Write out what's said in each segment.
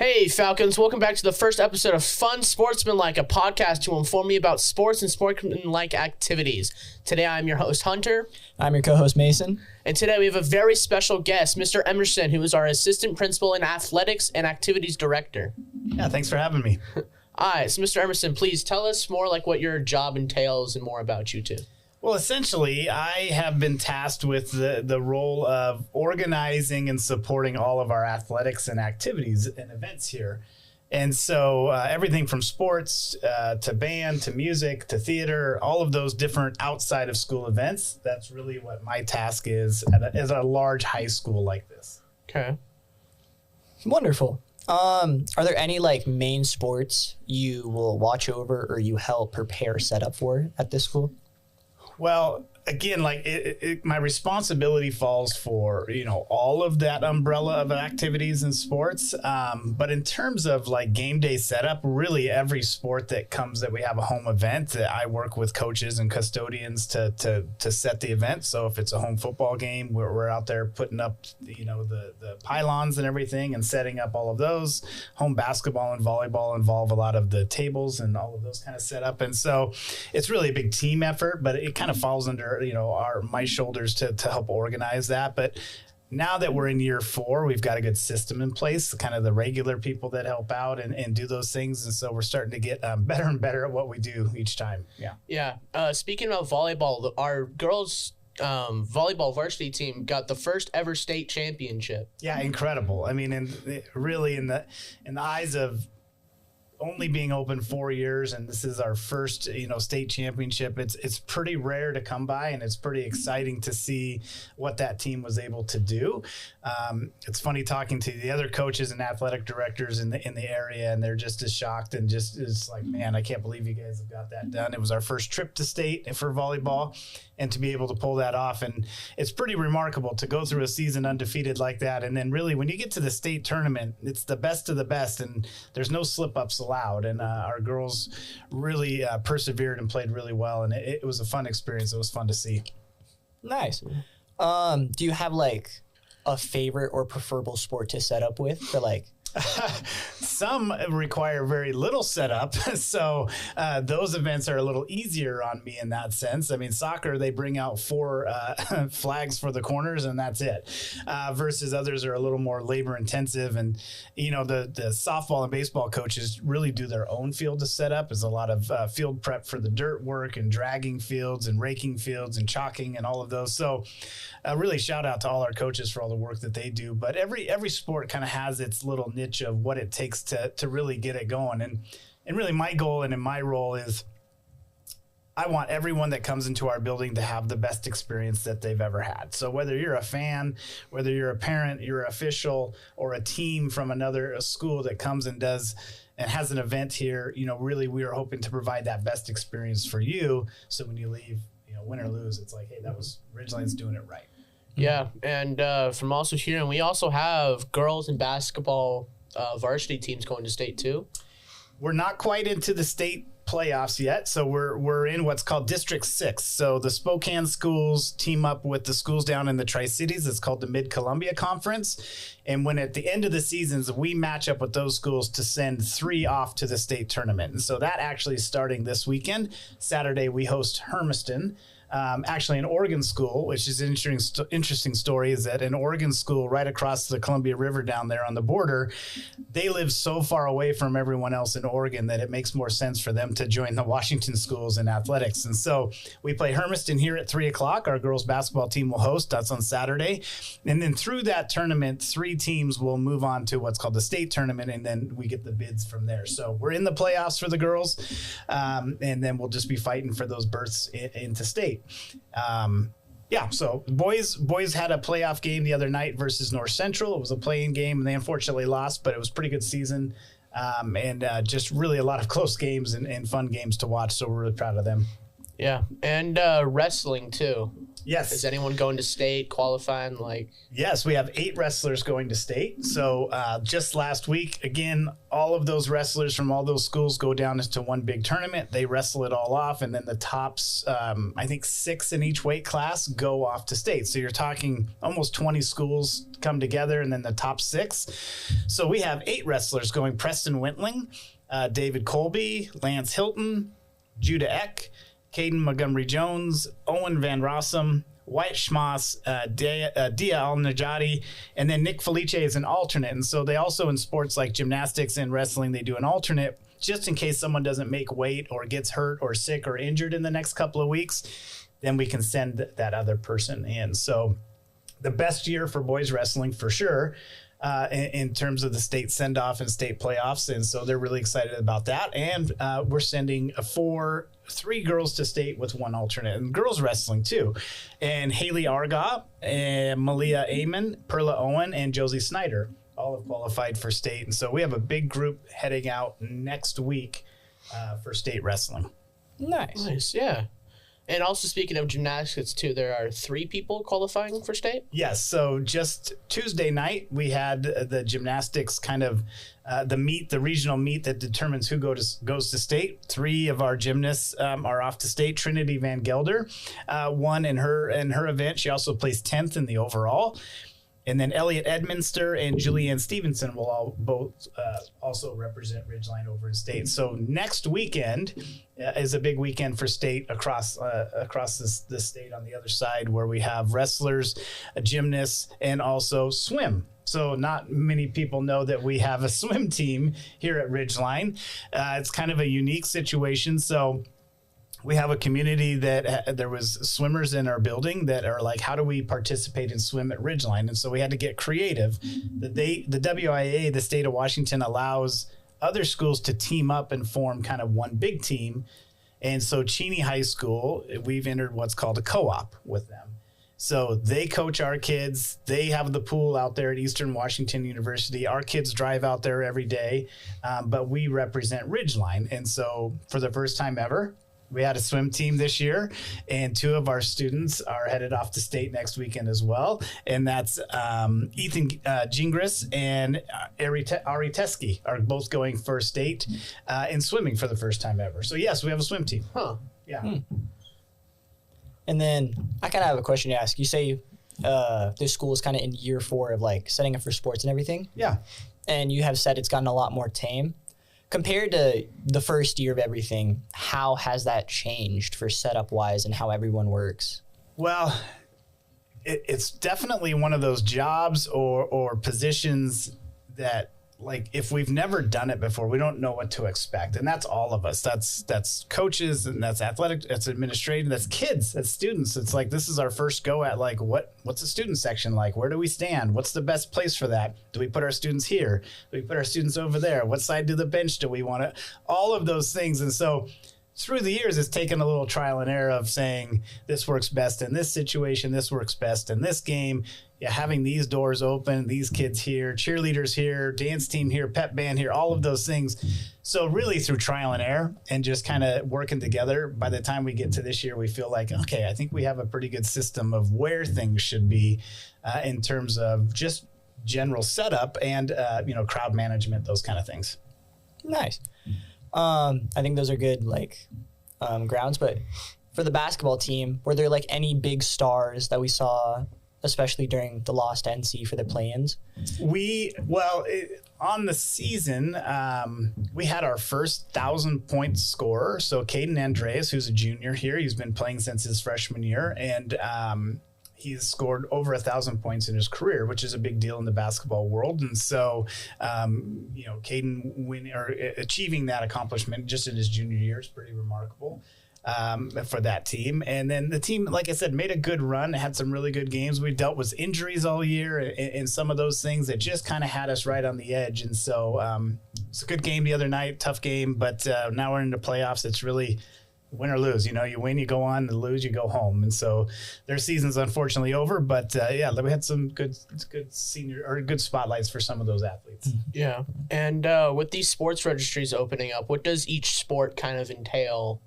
Hey, Falcons. Welcome back to the first episode of Fun Sportsmanlike, a podcast to inform you about sports and sportsmanlike activities. Today, I'm your host, Hunter. I'm your co-host, Mason. And today, we have a very special guest, Mr. Emerson, who is our assistant principal and athletics and activities director. Yeah, thanks for having me. All right, so Mr. Emerson, please tell us more like what your job entails and more about you two. Well, essentially, I have been tasked with the role of organizing and supporting all of our athletics and activities and events here. And so everything from sports to band to music to theater, all of those different outside of school events, that's really what my task is at a large high school like this. Okay. Wonderful. Are there any main sports you will watch over or you help prepare setup for at this school? Well, again, my responsibility falls for, all of that umbrella of activities and sports. But in terms of game day setup, really every sport that we have a home event, I work with coaches and custodians to set the event. So if it's a home football game, we're out there putting up, the pylons and everything and setting up all of those. Home basketball and volleyball involve a lot of the tables and all of those kind of setup. And so it's really a big team effort, but it kind of falls under my shoulders to help organize that. But now that we're in year 4, we've got a good system in place, kind of the regular people that help out and do those things. And so we're starting to get better and better at what we do each time. Yeah. Yeah. Speaking about volleyball, our girls volleyball varsity team got the first ever state championship. Yeah. Incredible. I mean, really in the eyes of only being open 4 years, and this is our first, state championship. It's pretty rare to come by, and it's pretty exciting to see what that team was able to do. It's funny talking to the other coaches and athletic directors in the area, and they're just as shocked and it's like, man, I can't believe you guys have got that done. It was our first trip to state for volleyball, and to be able to pull that off, and it's pretty remarkable to go through a season undefeated like that. And then really, when you get to the state tournament, it's the best of the best, and there's no slip-ups allowed. And our girls really persevered and played really well, and it was a fun experience. It was fun to see. Nice. Do you have a favorite or preferable sport to set up with for Some require very little setup, so those events are a little easier on me in that sense. I mean, soccer, they bring out 4 flags for the corners, and that's it. Versus others are a little more labor intensive, and the softball and baseball coaches really do their own field to set up. There's a lot of field prep for the dirt work and dragging fields and raking fields and chalking and all of those. So really shout out to all our coaches for all the work that they do. But every sport kind of has its little niche of what it takes to really get it going. And really my goal and in my role is I want everyone that comes into our building to have the best experience that they've ever had. So whether you're a fan, whether you're a parent, you're an official, or a team from a school that comes and does and has an event here, really we are hoping to provide that best experience for you. So when you leave, win or lose, it's like, hey, that was Ridgeline's doing it right. Yeah, and from also hearing, we also have girls and basketball varsity teams going to state too. We're not quite into the state playoffs yet, so we're in what's called District 6. So the Spokane schools team up with the schools down in the Tri-Cities. It's called the Mid-Columbia Conference. And when at the end of the seasons, we match up with those schools to send 3 off to the state tournament. And so that actually is starting this weekend. Saturday, we host Hermiston. Actually, an Oregon school, which is an interesting story, is that an Oregon school right across the Columbia River down there on the border, they live so far away from everyone else in Oregon that it makes more sense for them to join the Washington schools in athletics. And so we play Hermiston here at 3 o'clock. Our girls basketball team will host. That's on Saturday. And then through that tournament, 3 teams will move on to what's called the state tournament, and then we get the bids from there. So we're in the playoffs for the girls, and then we'll just be fighting for those berths into state. So boys had a playoff game the other night versus North Central. It was a play-in game, and they unfortunately lost, but it was a pretty good season, and just really a lot of close games and fun games to watch, so we're really proud of them. Yeah. And wrestling too. Yes. Is anyone going to state qualifying? Yes, we have 8 wrestlers going to state. So just last week, again, all of those wrestlers from all those schools go down into one big tournament. They wrestle it all off, and then the tops, I think 6 in each weight class, go off to state. So you're talking almost 20 schools come together, and then the top 6. So we have 8 wrestlers going: Preston Wentling, David Colby, Lance Hilton, Judah Eck, Caden Montgomery-Jones, Owen Van Rossum, Wyatt Schmass, Dia Al-Najati, and then Nick Felice is an alternate. And so they also, in sports like gymnastics and wrestling, they do an alternate just in case someone doesn't make weight or gets hurt or sick or injured in the next couple of weeks. Then we can send that other person in. So the best year for boys wrestling for sure. In terms of the state send-off and state playoffs. And so they're really excited about that. And we're sending 3 girls to state with 1 alternate, and girls wrestling too. And Haley Arga, and Malia Amon, Perla Owen, and Josie Snyder all have qualified for state. And so we have a big group heading out next week for state wrestling. Nice, yeah. And also, speaking of gymnastics too, there are 3 people qualifying for state? Yes. So just Tuesday night, we had the gymnastics kind of the regional meet that determines who goes to state. 3 of our gymnasts are off to state. Trinity Van Gelder won in her event. She also placed 10th in the overall. And then Elliot Edminster and Julianne Stevenson will both also represent Ridgeline over in state. So next weekend is a big weekend for state across the state on the other side, where we have wrestlers, gymnasts, and also swim. So not many people know that we have a swim team here at Ridgeline. It's kind of a unique situation. So we have a community that there was swimmers in our building that are like, how do we participate in swim at Ridgeline? And so we had to get creative. The WIA, the state of Washington, allows other schools to team up and form kind of one big team. And so Cheney High School, we've entered what's called a co-op with them. So they coach our kids. They have the pool out there at Eastern Washington University. Our kids drive out there every day, but we represent Ridgeline. And so for the first time ever, we had a swim team this year, and 2 of our students are headed off to state next weekend as well. And that's Ethan Gingras and Ari Teske are both going for state in swimming for the first time ever. So yes, we have a swim team. Huh. Yeah. And then I kind of have a question to ask. You say this school is kind of in year 4 of like setting up for sports and everything. Yeah. And you have said it's gotten a lot more tame. Compared to the first year of everything, how has that changed for setup-wise and how everyone works? Well, it's definitely one of those jobs or positions that, like, if we've never done it before, we don't know what to expect. And that's all of us. That's coaches, and that's athletic, that's administrative, that's kids, that's students. It's like, this is our first go at, like, what's the student section like? Where do we stand? What's the best place for that? Do we put our students here? Do we put our students over there? What side of the bench do we want to? All of those things. And so through the years, it's taken a little trial and error of saying, this works best in this situation, this works best in this game. Yeah, having these doors open, these kids here, cheerleaders here, dance team here, pep band here, all of those things. So really through trial and error and just kind of working together, by the time we get to this year, we feel like, okay, I think we have a pretty good system of where things should be in terms of just general setup and, crowd management, those kind of things. Nice. I think those are good, grounds. But for the basketball team, were there, any big stars that we saw, especially during the lost NC for the play-ins? On the season, we had our first 1,000-point scorer. So Caden Andreas, who's a junior here, he's been playing since his freshman year, and he's scored over 1,000 points in his career, which is a big deal in the basketball world. And so, Caden achieving that accomplishment just in his junior year is pretty remarkable for that team. And then the team, like I said, made a good run, had some really good games. We dealt with injuries all year and some of those things that just kind of had us right on the edge. And so it's a good game the other night, tough game, but now we're into playoffs. It's really win or lose. You win, you go on, and lose, you go home. And so their season's unfortunately over, but we had some good senior or good spotlights for some of those athletes. Yeah. And with these sports registries opening up, what does each sport kind of entail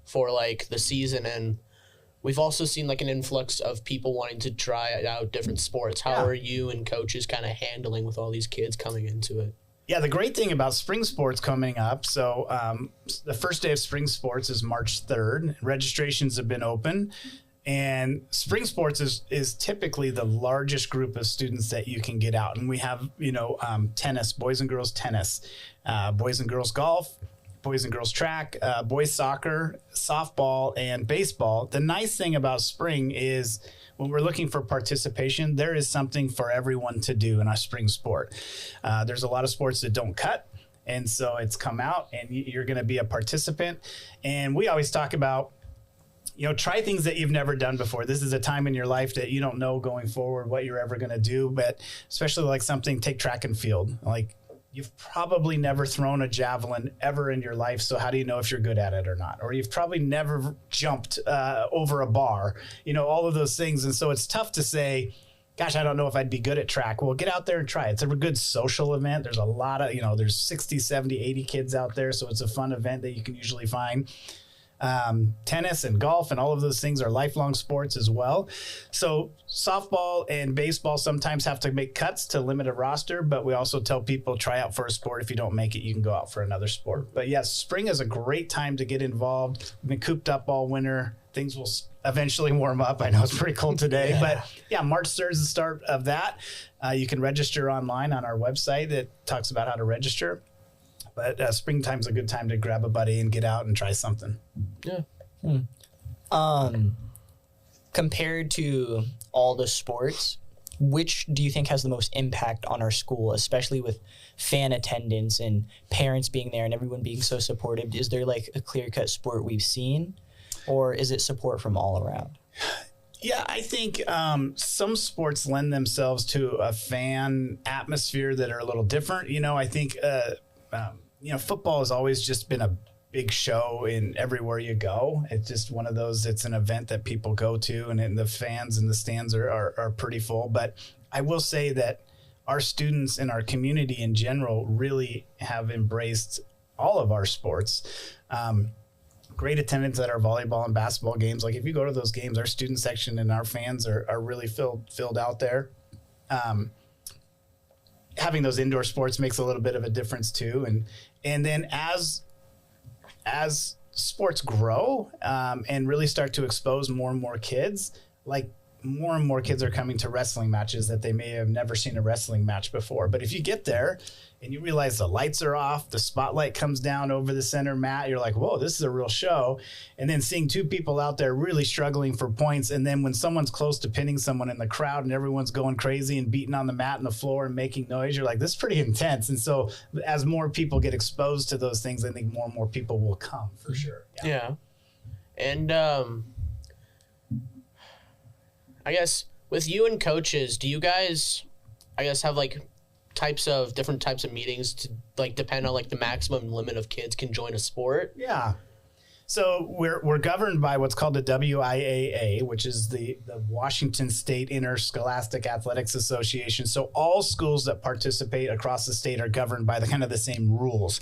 for like the season, and we've also seen like an influx of people wanting to try out different sports. How are you and coaches kind of handling with all these kids coming into it? Yeah, the great thing about spring sports coming up, so the first day of spring sports is March 3rd. Registrations have been open. And spring sports is typically the largest group of students that you can get out. And we have, tennis, boys and girls tennis, boys and girls golf, boys and girls track, boys soccer, softball, and baseball. The nice thing about spring is when we're looking for participation, there is something for everyone to do in our spring sport. There's a lot of sports that don't cut. And so it's come out and you're going to be a participant. And we always talk about, try things that you've never done before. This is a time in your life that you don't know going forward what you're ever going to do, but especially like take track and field. Like you've probably never thrown a javelin ever in your life, so how do you know if you're good at it or not? Or you've probably never jumped over a bar, all of those things. And so it's tough to say, gosh, I don't know if I'd be good at track. Well, get out there and try. It's a good social event. There's a lot of, there's 60, 70, 80 kids out there, so it's a fun event that you can usually find. Tennis and golf and all of those things are lifelong sports as well. So softball and baseball sometimes have to make cuts to limit a roster, but we also tell people try out for a sport. If you don't make it, you can go out for another sport. But yes, spring is a great time to get involved. We've been cooped up all winter. Things will eventually warm up. I know it's pretty cold today, but yeah, March 3rd is the start of that. You can register online on our website that talks about how to register. But springtime's a good time to grab a buddy and get out and try something. Yeah. Compared to all the sports, which do you think has the most impact on our school, especially with fan attendance and parents being there and everyone being so supportive? Is there like a clear-cut sport we've seen, or is it support from all around? Yeah, I think some sports lend themselves to a fan atmosphere that are a little different. I think football has always just been a big show in everywhere you go. It's just one of those, it's an event that people go to, and the fans and the stands are pretty full. But I will say that our students and our community in general really have embraced all of our sports. Great attendance at our volleyball and basketball games. Like if you go to those games, our student section and our fans are really filled out there. Having those indoor sports makes a little bit of a difference too. And then as sports grow and really start to expose more and more kids, like more and more kids are coming to wrestling matches that they may have never seen a wrestling match before. But if you get there and you realize the lights are off, the spotlight comes down over the center mat, you're like, whoa, this is a real show. And then seeing two people out there really struggling for points. And then when someone's close to pinning someone in the crowd and everyone's going crazy and beating on the mat and the floor and making noise, you're like, this is pretty intense. And so as more people get exposed to those things, I think more and more people will come for sure. Yeah. And I guess with you and coaches, do you guys, have like different types of meetings to like depend on like the maximum limit of kids can join a sport? Yeah. So we're governed by what's called the WIAA, which is the Washington State Interscholastic Athletics Association. So all schools that participate across the state are governed by the same rules.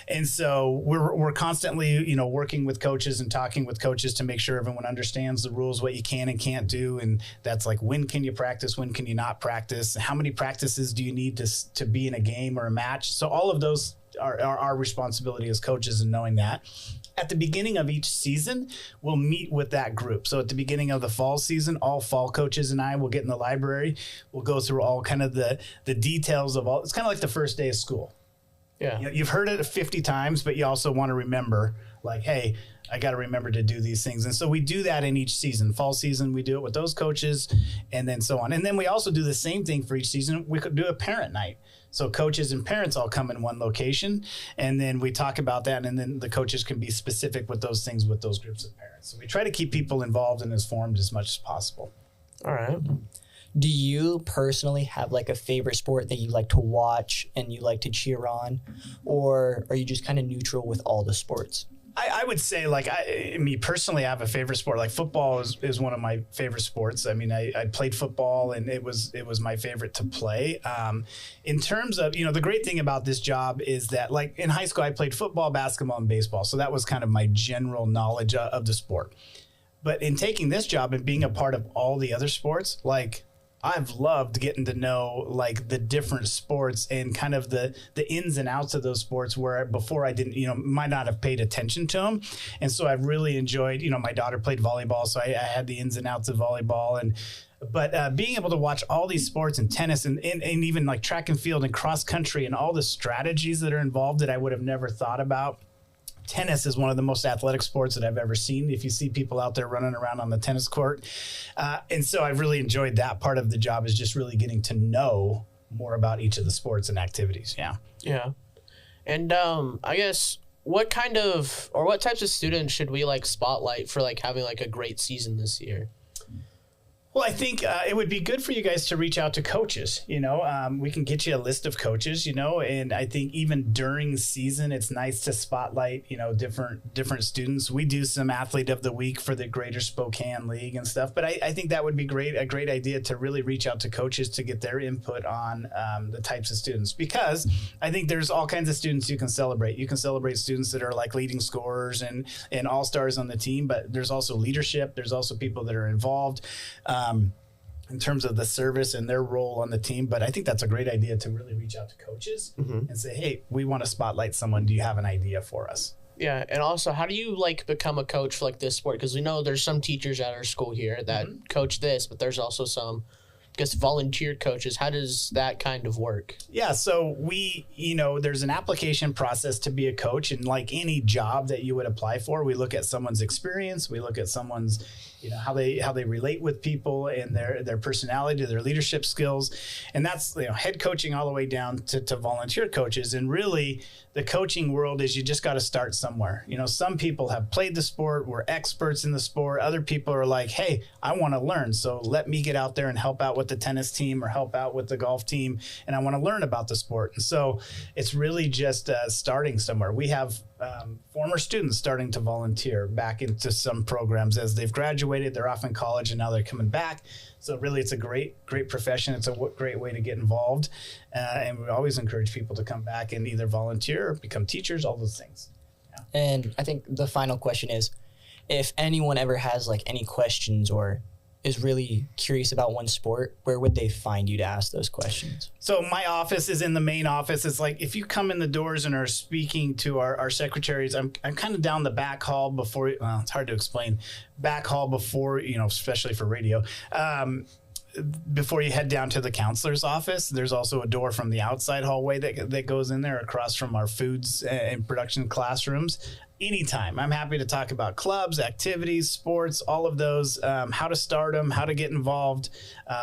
And so we're constantly, working with coaches and talking with coaches to make sure everyone understands the rules, what you can and can't do. And that's like, when can you practice? When can you not practice? How many practices do you need to be in a game or a match? So all of those are our responsibility as coaches in knowing that. At the beginning of each season, we'll meet with that group. So at the beginning of the fall season, all fall coaches and I will get in the library. We'll go through all kind of the details of all. It's kind of like the first day of school. Yeah. You've heard it 50 times, but you also want to remember, like, hey, I got to remember to do these things. And so we do that in each season. Fall season, we do it with those coaches, and then so on. And then we also do the same thing for each season. We could do a parent night. So coaches and parents all come in one location, and then we talk about that, and then the coaches can be specific with those things with those groups of parents. So we try to keep people involved and informed as much as possible. All right. Do you personally have like a favorite sport that you like to watch and you like to cheer on, or are you just kind of neutral with all the sports? I would say, like, me personally, I have a favorite sport. Like, football is one of my favorite sports. I mean, I played football, and it was my favorite to play. In terms of, the great thing about this job is that, like, in high school, I played football, basketball, and baseball. So that was kind of my general knowledge of the sport. But in taking this job and being a part of all the other sports, like, I've loved getting to know, like, the different sports and kind of the ins and outs of those sports where before I didn't, might not have paid attention to them. And so I've really enjoyed, my daughter played volleyball, so I had the ins and outs of volleyball. But being able to watch all these sports and tennis and even like track and field and cross country and all the strategies that are involved that I would have never thought about. Tennis is one of the most athletic sports that I've ever seen. If you see people out there running around on the tennis court. And so I've really enjoyed that part of the job, is just really getting to know more about each of the sports and activities. Yeah. Yeah. And I guess what types of students should we like spotlight for like having like a great season this year? Well, I think it would be good for you guys to reach out to coaches. We can get you a list of coaches, and I think even during season, it's nice to spotlight, different students. We do some athlete of the week for the Greater Spokane League and stuff, but I think that would be a great idea to really reach out to coaches to get their input on the types of students, because I think there's all kinds of students you can celebrate. You can celebrate students that are like leading scorers and all-stars on the team, but there's also leadership. There's also people that are involved. In terms of the service and their role on the team. But I think that's a great idea to really reach out to coaches and say, hey, we want to spotlight someone. Do you have an idea for us? Yeah. And also, how do you like become a coach for like this sport? Because we know there's some teachers at our school here that coach this, but there's also some, I guess, volunteer coaches. How does that kind of work? Yeah, so there's an application process to be a coach, and like any job that you would apply for, we look at someone's experience, we look at someone's, how they relate with people and their personality, their leadership skills, and that's head coaching all the way down to volunteer coaches. And really, the coaching world is you just got to start somewhere. Some people have played the sport, we're experts in the sport. Other people are like, hey, I want to learn, so let me get out there and help out with the tennis team or help out with the golf team, and I want to learn about the sport. And so it's really just starting somewhere. We have former students starting to volunteer back into some programs as they've graduated. They're off in college and now they're coming back. So really, it's a great profession. It's a great way to get involved. And we always encourage people to come back and either volunteer or become teachers, all those things. Yeah. And I think the final question is, if anyone ever has like any questions or is really curious about one sport, where would they find you to ask those questions? So my office is in the main office. It's like if you come in the doors and are speaking to our secretaries, I'm kind of down the back hall before, it's hard to explain, back hall before, especially for radio. Before you head down to the counselor's office, there's also a door from the outside hallway that goes in there across from our foods and production classrooms. Anytime. I'm happy to talk about clubs, activities, sports, all of those, how to start them, how to get involved.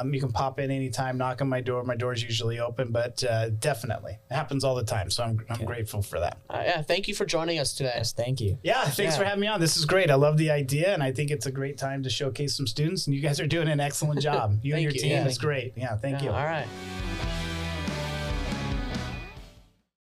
You can pop in anytime, knock on my door. My door's usually open, but definitely. It happens all the time, so I'm grateful for that. Yeah, thank you for joining us today. Yes, thank you. Yeah, thanks for having me on. This is great. I love the idea, and I think it's a great time to showcase some students, and you guys are doing an excellent job. You and your team is great. Yeah, thank you. All right.